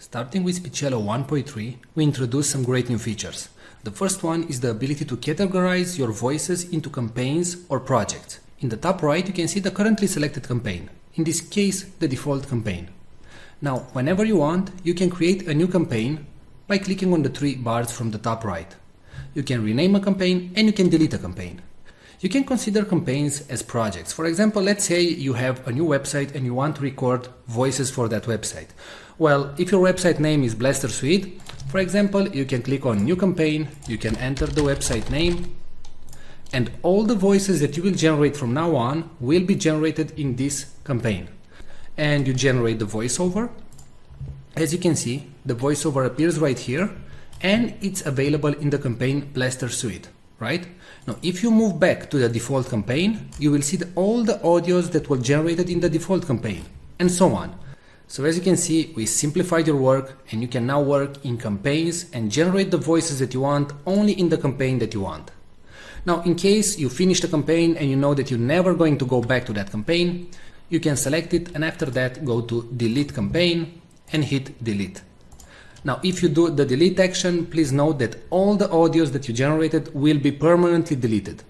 Starting with Speechelo 1.3, we introduced some great new features. The first one is the ability to categorize your voices into campaigns or projects. In the top right, you can see the currently selected campaign. In this case, the default campaign. Now, whenever you want, you can create a new campaign by clicking on the three bars from the top right. You can rename a campaign and you can delete a campaign. You can consider campaigns as projects. For example, let's say you have a new website and you want to record voices for that website. Well, if your website name is Blaster Suite, for example, you can click on New Campaign, you can enter the website name, and all the voices that you will generate from now on will be generated in this campaign. And you generate the voiceover. As you can see, the voiceover appears right here, and it's available in the campaign Blaster Suite, right? Now, if you move back to the default campaign, you will see all the audios that were generated in the default campaign, and so on. So as you can see, we simplified your work, and you can now work in campaigns and generate the voices that you want only in the campaign that you want. Now, in case you finish the campaign and you know that you're never going to go back to that campaign, you can select it and after that go to Delete Campaign and hit Delete. Now, if you do the delete action, please note that all the audios that you generated will be permanently deleted.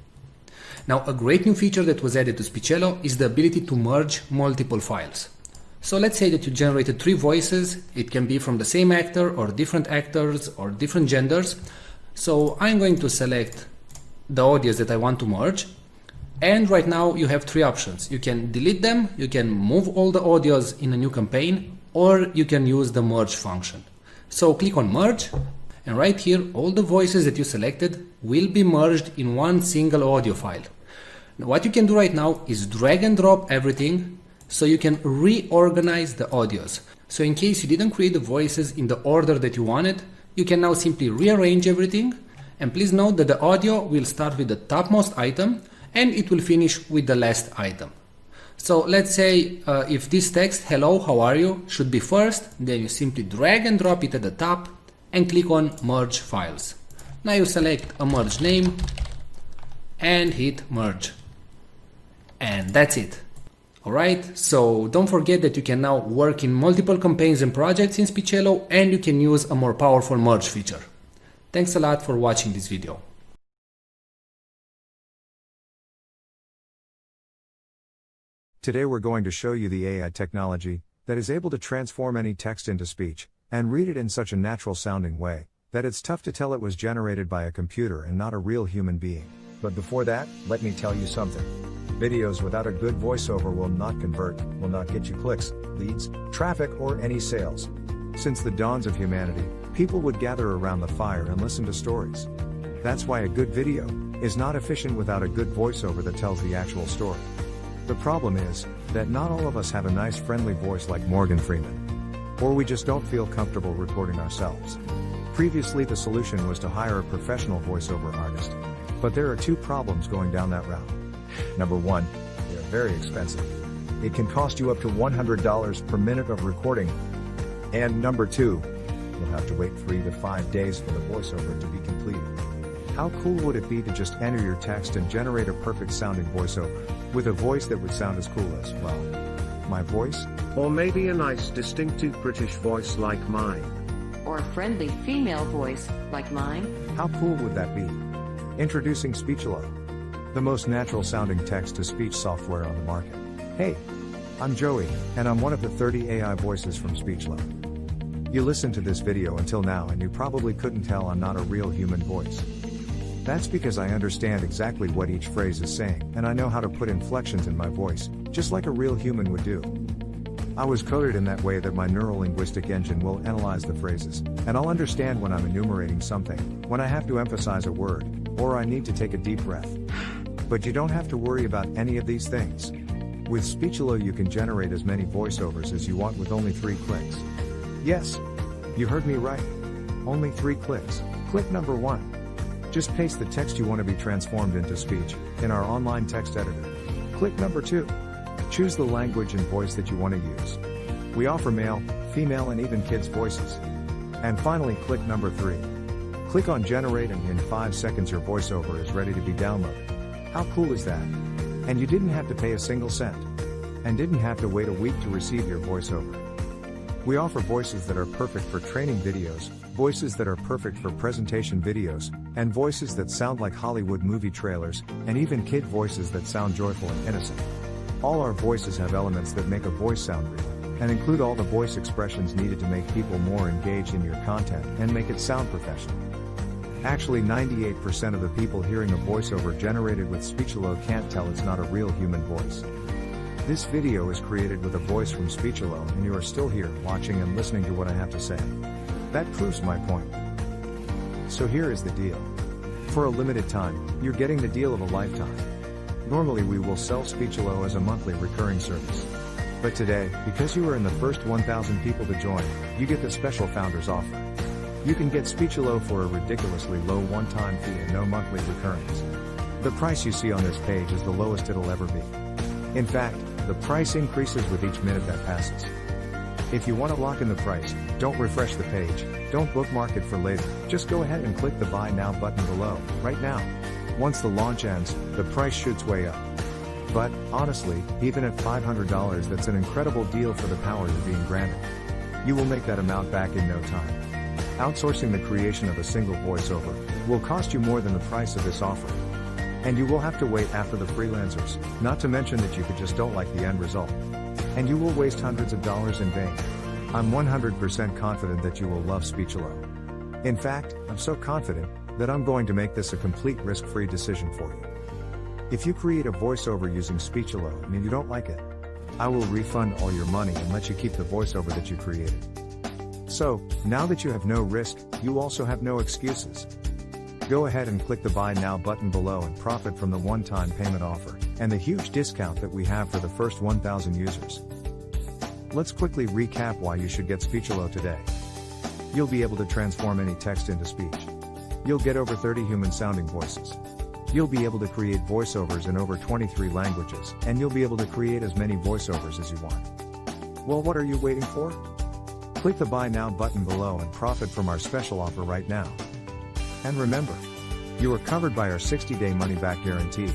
Now, a great new feature that was added to Speechelo is the ability to merge multiple files. So let's say that you generated 3 voices. It can be from the same actor or different actors or different genders. So I'm going to select the audios that I want to merge. And right now you have 3 options. You can delete them, you can move all the audios in a new campaign, or you can use the merge function. So click on merge, and right here all the voices that you selected will be merged in one single audio file. Now, what you can do right now is drag and drop everything so you can reorganize the audios. So in case you didn't create the voices in the order that you wanted, you can now simply rearrange everything. And please note that the audio will start with the topmost item and it will finish with the last item. So let's say if this text, hello, how are you, should be first, then you simply drag and drop it at the top and click on merge files. Now you select a merge name and hit merge. And that's it. Alright, so don't forget that you can now work in multiple campaigns and projects in Speechelo, and you can use a more powerful merge feature. Thanks a lot for watching this video. Today we're going to show you the AI technology that is able to transform any text into speech and read it in such a natural sounding way that it's tough to tell it was generated by a computer and not a real human being. But before that, let me tell you something. Videos without a good voiceover will not convert, will not get you clicks, leads, traffic, or any sales. Since the dawns of humanity, people would gather around the fire and listen to stories. That's why a good video is not efficient without a good voiceover that tells the actual story. The problem is that not all of us have a nice friendly voice like Morgan Freeman. Or we just don't feel comfortable recording ourselves. Previously the solution was to hire a professional voiceover artist. But there are 2 problems going down that route. Number 1, they are very expensive. It can cost you up to $100 per minute of recording. And number 2, you'll have to wait 3 to 5 days for the voiceover to be completed. How cool would it be to just enter your text and generate a perfect sounding voiceover, with a voice that would sound as cool as, well, my voice? Or maybe a nice distinctive British voice like mine. Or a friendly female voice like mine. How cool would that be? Introducing Speechelo, the most natural sounding text-to-speech software on the market. Hey, I'm Joey, and I'm one of the 30 AI voices from Speechelo. You listened to this video until now and you probably couldn't tell I'm not a real human voice. That's because I understand exactly what each phrase is saying, and I know how to put inflections in my voice, just like a real human would do. I was coded in that way that my neurolinguistic engine will analyze the phrases, and I'll understand when I'm enumerating something, when I have to emphasize a word, or I need to take a deep breath. But you don't have to worry about any of these things. With Speechelo you can generate as many voiceovers as you want with only 3 clicks. Yes, you heard me right. Only 3 clicks. Click number 1. Just paste the text you want to be transformed into speech in our online text editor. Click number 2. Choose the language and voice that you want to use. We offer male, female, and even kids' voices. And finally, click number 3. Click on generate and in 5 seconds your voiceover is ready to be downloaded. How cool is that? And you didn't have to pay a single cent. And didn't have to wait a week to receive your voiceover. We offer voices that are perfect for training videos, voices that are perfect for presentation videos, and voices that sound like Hollywood movie trailers, and even kid voices that sound joyful and innocent. All our voices have elements that make a voice sound real, and include all the voice expressions needed to make people more engaged in your content and make it sound professional. Actually, 98% of the people hearing a voiceover generated with Speechelo can't tell it's not a real human voice. This video is created with a voice from Speechelo, and you are still here watching and listening to what I have to say. That proves my point. So here is the deal. For a limited time, you're getting the deal of a lifetime. Normally we will sell Speechelo as a monthly recurring service. But today, because you are in the first 1,000 people to join, you get the special founders offer. You can get Speechelo for a ridiculously low one-time fee and no monthly recurrings. The price you see on this page is the lowest it'll ever be. In fact, the price increases with each minute that passes. If you want to lock in the price, don't refresh the page, don't bookmark it for later, just go ahead and click the Buy Now button below, right now. Once the launch ends, the price shoots way up. But, honestly, even at $500 that's an incredible deal for the power you're being granted. You will make that amount back in no time. Outsourcing the creation of a single voiceover will cost you more than the price of this offer. And you will have to wait after the freelancers, not to mention that you just don't like the end result. And you will waste hundreds of dollars in vain. I'm 100% confident that you will love Speechelo. In fact, I'm so confident that I'm going to make this a complete risk-free decision for you. If you create a voiceover using Speechelo and you don't like it, I will refund all your money and let you keep the voiceover that you created. So, now that you have no risk, you also have no excuses. Go ahead and click the Buy Now button below and profit from the one-time payment offer, and the huge discount that we have for the first 1,000 users. Let's quickly recap why you should get Speechelo today. You'll be able to transform any text into speech. You'll get over 30 human-sounding voices. You'll be able to create voiceovers in over 23 languages, and you'll be able to create as many voiceovers as you want. Well, what are you waiting for? Click the Buy Now button below and profit from our special offer right now. And remember, you are covered by our 60-day money-back guarantee.